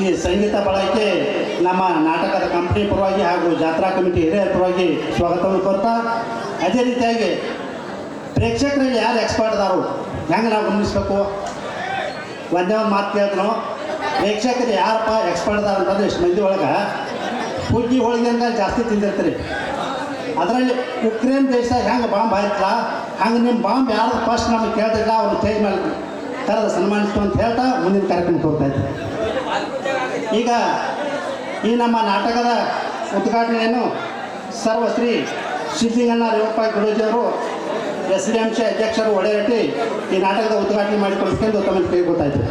ಈ ಸಂಗೀತ ಬಳಕೆ ನಮ್ಮ ನಾಟಕದ ಕಂಪ್ನಿ ಪರವಾಗಿ ಹಾಗೂ ಜಾತ್ರಾ ಕಮಿಟಿ ಹಿರಿಯರ ಪರವಾಗಿ ಸ್ವಾಗತವನ್ನು ಕೋರ್ತಾ, ಅದೇ ರೀತಿಯಾಗಿ ಪ್ರೇಕ್ಷಕರಲ್ಲಿ ಯಾರು ಎಕ್ಸ್ಪರ್ಟ್ ಅದಾರು ಹೆಂಗೆ ನಾವು ಗಮನಿಸ್ಬೇಕು. ಒಂದೇ ಒಂದು ಮಾತು ಕೇಳಿದ್ರು, ಪ್ರೇಕ್ಷಕರು ಯಾರಪ್ಪ ಎಕ್ಸ್ಪರ್ಟ್ ಅದಾರ ಅಂತಂದ್ರೆ ಇಷ್ಟು ಮಂದಿ ಒಳಗೆ ಹುಗ್ಗಿ ಹೋಳಿಗೆಯಿಂದ ಜಾಸ್ತಿ ತಿಂದಿರ್ತೀರಿ. ಅದರಲ್ಲಿ ಉಕ್ರೇನ್ ದೇಶದಾಗ ಹೆಂಗೆ ಬಾಂಬ್ ಆಯ್ತಲ್ಲ ಹಂಗೆ ನಿಮ್ಮ ಬಾಂಬ್ ಯಾರು ಫಸ್ಟ್ ನಮಗೆ ಕೇಳ್ತಿಲ್ಲ ಅವ್ರು ಸ್ಟೇಜ್ ಮೇಲೆ ಕರೆದು ಸನ್ಮಾನಿಸ್ತು ಅಂತ ಹೇಳ್ತಾ ಮುಂದಿನ ಕಾರ್ಯಕ್ರಮ ತೋರ್ತಾ ಇದ್ದೆ. ಈಗ ಈ ನಮ್ಮ ನಾಟಕದ ಉದ್ಘಾಟನೆಯನ್ನು ಸರ್ವಶ್ರೀ ಸಿದ್ಲಿಂಗಣ್ಣ ರೇವಪ್ಪ ಗುರೂಜಿಯವರು SDMC ಅಧ್ಯಕ್ಷರು ಒಡೆರಟ್ಟಿ ಈ ನಾಟಕದ ಉದ್ಘಾಟನೆ ಮಾಡಿಕೊಳ್ಬೇಕೆಂದು ತಮಗೆ ಕೇಳ್ಕೊತಾಯಿದ್ರು.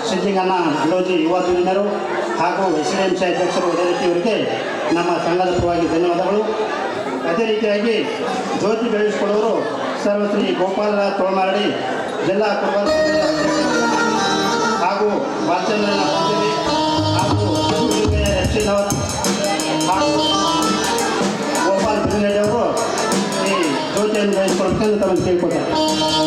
ಸಿದ್ಲಿಂಗಣ್ಣ ಅಲೋಜಿ ಯುವ ಧುರೀಣರು ಹಾಗೂ SDMC ಅಧ್ಯಕ್ಷರು ಒಡೆರಟ್ಟಿ ಅವರಿಗೆ ನಮ್ಮ ಸಂಘದ ಪರವಾಗಿ ಧನ್ಯವಾದಗಳು. ಅದೇ ರೀತಿಯಾಗಿ ಜ್ಯೋತಿ ಬೆಳೆಸಿಕೊಳ್ಳುವರು ಸರ್ವಶ್ರೀ ಗೋಪಾಲ ತೋಳ್ಮಾರಡಿ ಜಿಲ್ಲಾ ಕುರುಬರ ಹಾಗೂ ಬಾಲಚಂದ್ರನ ಪಂಚರಿ ಹಾಗೂ ರಕ್ಷಿತವರು ಹಾಗೂ ಗೋಪಾಲ್ ಬಿರುಗೇಡಿ ಅವರು ಈ ಜ್ಯೋತಿಯನ್ನು ಬೆಳೆಸಿಕೊಳ್ಳಬೇಕೆಂದು ತಮಗೆ ಕೇಳ್ಕೊತಾರೆ.